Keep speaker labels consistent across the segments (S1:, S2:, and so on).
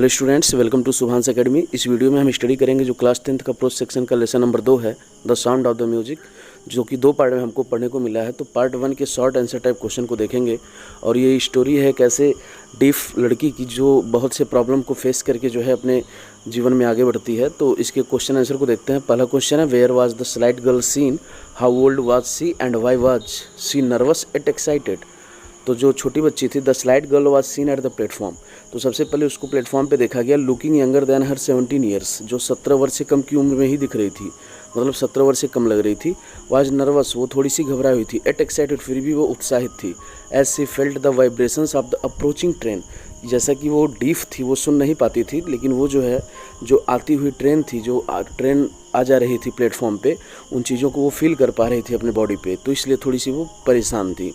S1: Hello students, welcome to Subhans academy. इस video में हम स्टडी करेंगे जो क्लास 10th का प्रोस सेक्शन का लेसन नंबर 2 है, the sound of the music, जो कि 2 पार्ट में हमको पढ़ने को मिला है। तो पार्ट 1 के शॉर्ट आंसर टाइप क्वेश्चन को देखेंगे और ये स्टोरी है कैसे डीफ लड़की की जो बहुत से प्रॉब्लम को फेस करके जो है अपने जीवन में आगे बढ़ती है। तो इसके क्वेश्चन आंसर को देखते हैं। पहला क्वेश्चन है, where was the slight girl seen, how old was she and why was she nervous yet excited. तो जो छोटी बच्ची थी, the slight girl was seen at the platform. तो सबसे पहले उसको प्लेटफॉर्म पे देखा गया, looking younger than her 17 years, जो 17 वर्ष से कम की उम्र में ही दिख रही थी, मतलब 17 वर्ष से कम लग रही थी। वाज नर्वस, वो थोड़ी सी घबराई हुई थी। एट एक्साइटेड, फिर भी वो उत्साहित थी। As she felt the vibrations of the approaching train, जैसा कि वो डीफ थी, वो सुन नहीं पाती थी, लेकिन वो जो है जो आती हुई ट्रेन थी, जो ट्रेन आ जा रही थी प्लेटफॉर्म पे, उन चीज़ों को वो फील कर पा रही थी अपने बॉडी पे, तो इसलिए थोड़ी सी वो परेशान थी।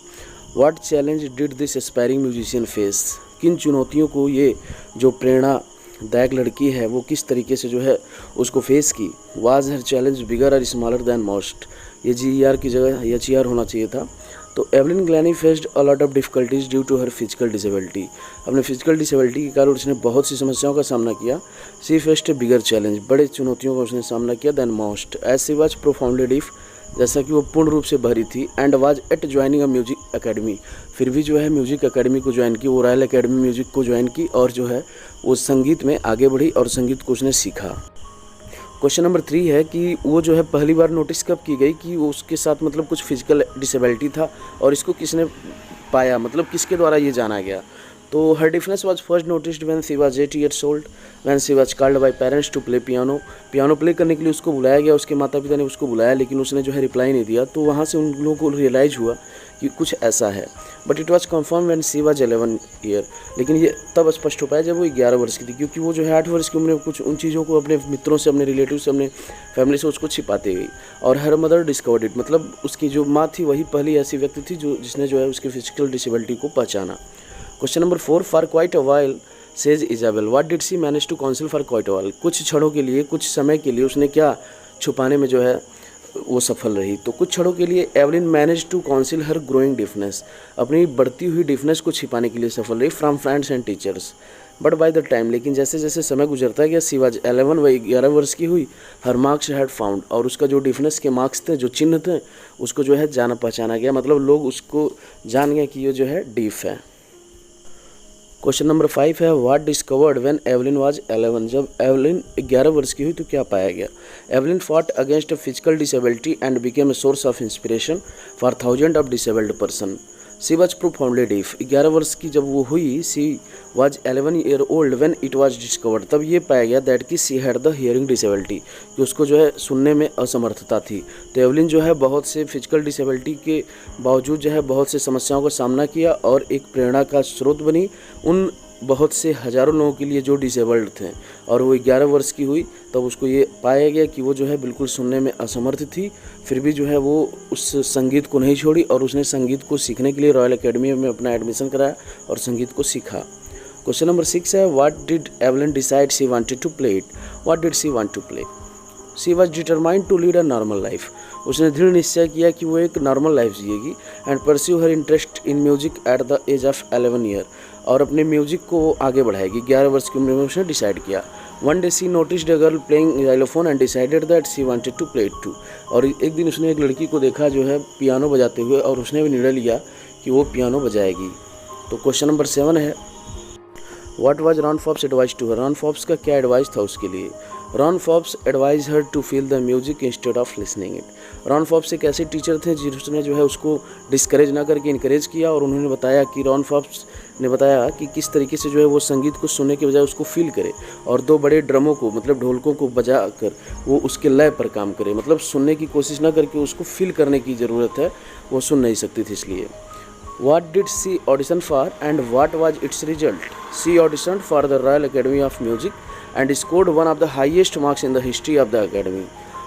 S1: What challenge did this aspiring musician face, किन चुनौतियों को ये जो प्रेरणादायक लड़की है वो किस तरीके से जो है उसको फेस की। वाज हर चैलेंज बिगर और स्मॉलर दैन मोस्ट, ये GER की जगह HER होना चाहिए था। तो Evelyn Glennie faced a lot of difficulties due to her physical disability, अपने फिजिकल डिसेबिलिटी के कारण उसने बहुत सी समस्याओं का सामना किया। सी फेस्ड ए बिगर चैलेंज, बड़े चुनौतियों का उसने सामना किया than most. As she was profoundly deaf, जैसा कि वो पूर्ण रूप से भरी थी। And was at joining a music academy, फिर भी जो है म्यूजिक अकेडमी को ज्वाइन की, वो रॉयल अकेडमी म्यूजिक को ज्वाइन की और जो है वो संगीत में आगे बढ़ी और संगीत को उसने सीखा। क्वेश्चन नंबर 3 है कि वो जो है पहली बार नोटिस कब की गई कि वो उसके साथ मतलब कुछ फिजिकल डिसेबिलिटी था और इसको किसने पाया, मतलब किसके द्वारा ये जाना गया। तो her deafness was first noticed when she was 8 years old, when she was called by parents to play piano. Piano play करने के लिए उसको बुलाया गया, उसके माता पिता ने उसको बुलाया, लेकिन उसने जो है रिप्लाई नहीं दिया। तो वहाँ से उन लोगों को रियलाइज़ हुआ कि कुछ ऐसा है। But it was confirm when she was 11 year, लेकिन ये तब स्पष्ट हो पाया जब वो 11 वर्ष की थी, क्योंकि वो जो है 8 वर्ष की उम्र में कुछ उन चीज़ों को अपने मित्रों से, अपने रिलेटिव से, अपने फैमिली से उसको छिपाते गई। और हर मदर डिस्कवर्ड इट, मतलब उसकी जो माँ थी वही पहली ऐसी व्यक्ति थी जिसने जो है उसकी फिजिकल डिसेबिलिटी को पहचाना। Question number 4, for quite a while says Isabel, what did she manage to conceal for quite a while, कुछ क्षणों के लिए, कुछ समय के लिए उसने क्या छुपाने में जो है वो सफल रही। तो कुछ क्षणों के लिए Evelyn manage to conceal her growing deafness, अपनी बढ़ती हुई डिफनेस को छिपाने के लिए सफल रही from friends and teachers. But by the time, लेकिन जैसे जैसे समय गुजरता गया, सी वाज 11, वह 11 वर्ष की हुई, हर मार्क्स हैड फाउंड, और उसका जो डिफनेस के मार्क्स थे, जो चिन्ह थे, उसको जो है जाना पहचाना गया, मतलब लोग उसको जान गए कि ये जो है डीफ है। क्वेश्चन नंबर 5 है, what discovered when Evelyn was 11, जब एवलिन 11 वर्ष की हुई तो क्या पाया गया। Evelyn fought against a physical disability and became a source of inspiration for thousand of disabled person. C was profoundly deaf, 11 वर्ष की जब वो हुई, she was 11 year old when it was discovered, तब ये पाया गया दैट कि she had the hearing disability, कि उसको जो है सुनने में असमर्थता थी। तो एवलिन जो है बहुत से फिजिकल डिसेबिलिटी के बावजूद जो है बहुत से समस्याओं का सामना किया और एक प्रेरणा का स्रोत बनी उन बहुत से हज़ारों लोगों के लिए जो डिसेबल्ड थे। और वो 11 वर्ष की हुई तब उसको ये पाया गया कि वो जो है बिल्कुल सुनने में असमर्थ थी, फिर भी जो है वो उस संगीत को नहीं छोड़ी और उसने संगीत को सीखने के लिए रॉयल एकेडमी में अपना एडमिशन कराया और संगीत को सीखा। क्वेश्चन नंबर 6 है, what did Evelyn decide she wanted to play it, what did she want to play. She was determined to lead a normal life, उसने दृढ़ निश्चय किया कि वो एक नॉर्मल लाइफ जिएगी। And pursue her interest in music at the age of 11 year, और अपने म्यूजिक को आगे बढ़ाएगी। 11 वर्ष की उम्र में उसने डिसाइड किया। One day she noticed a girl playing xylophone and decided that she wanted to play it too, और एक दिन उसने एक लड़की को देखा जो है पियानो बजाते हुए, और उसने भी निर्णय लिया कि वो पियानो बजाएगी। तो क्वेश्चन नंबर 7 है, what was Ron Forbes advice to her, Ron Forbes का क्या एडवाइस था उसके लिए। Ron Forbes advise her to feel the music instead of listening it. Ron Forbes एक ऐसे टीचर थे जिसने जो है उसको डिस्करेज ना करके इनकरेज किया, और उन्होंने बताया कि रॉन फॉब्स ने बताया कि किस तरीके से जो है वो संगीत को सुनने के बजाय उसको फील करे, और 2 बड़े ड्रमों को, मतलब ढोलकों को बजा कर वो उसके लय पर काम करे, मतलब सुनने की कोशिश ना करके उसको फील करने की ज़रूरत है, वो सुन नहीं सकती थी इसलिए। What did she audition for and what was its result? She auditioned for the Royal Academy of Music and scored one of the highest marks in the history of the academy.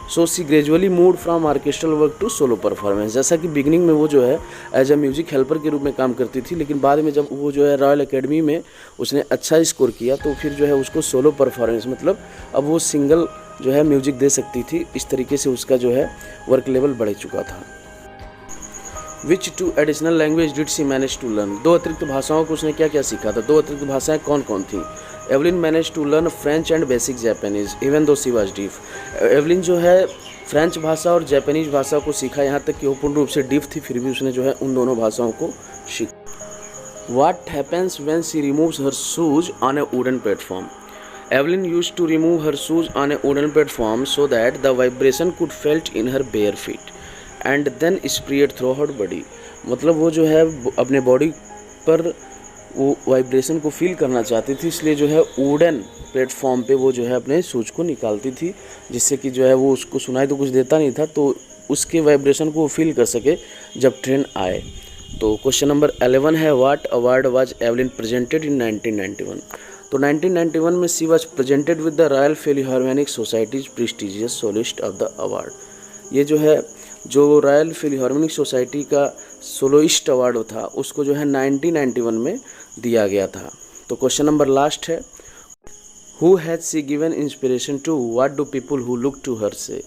S1: So she gradually moved from orchestral work to solo performance. जैसा कि beginning में वो जो है as a music helper के रूप में काम करती थी, लेकिन बाद में जब वो जो है रॉयल एकेडमी में उसने अच्छा स्कोर किया तो फिर जो है उसको सोलो परफॉर्मेंस, मतलब अब वो सिंगल जो है म्यूजिक दे सकती थी। इस तरीके से उसका जो है वर्क लेवल बढ़ चुका था। Which 2 additional language did she manage to learn, 2 अतिरिक्त भाषाओं को उसने क्या क्या सीखा था। 2 अतिरिक्त भाषाएं कौन कौन थी। Evelyn manage to learn French and basic Japanese even though she was deaf. Evelyn जो है फ्रेंच भाषा और जापानीज भाषा को सीखा, यहाँ तक कि वो पूर्ण रूप से डीफ थी, फिर भी उसने जो है उन दोनों भाषाओं को सीखा। What happens when she removes her shoes on a wooden platform. Evelyn used to remove her shoes on a wooden platform so that the vibration could felt in her bare feet and then spread through her body. मतलब वो जो है अपने body पर वो vibration को feel करना चाहती थी, इसलिए जो है वुडन प्लेटफॉर्म पे वो जो है अपने शूज को निकालती थी, जिससे कि जो है वो उसको सुनाई तो कुछ देता नहीं था, तो उसके वाइब्रेशन को वो फील कर सके जब ट्रेन आए। तो क्वेश्चन नंबर 11 है, what award was Evelyn presented in 1991। तो 1991 में she was presented with the Royal Philharmonic Society's prestigious soloist of the award. ये जो है जो रॉयल फिलहार्मोनिक सोसाइटी का सोलोइस्ट अवार्ड था उसको जो है 1991 में दिया गया था। तो क्वेश्चन नंबर लास्ट है, who has she given inspiration to, what do people who look to her say.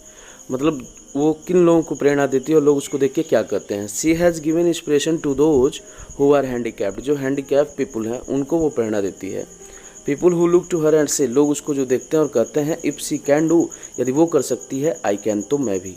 S1: मतलब वो किन लोगों को प्रेरणा देती है और लोग उसको देख के क्या करते हैं। She has given inspiration to those who are handicapped, जो हैंडीकैप पीपल हैं उनको वो प्रेरणा देती है। People who look to her and say, लोग उसको जो देखते हैं और कहते हैं इफ़ शी कैन डू, यदि वो कर सकती है, आई कैन, तो मैं भी।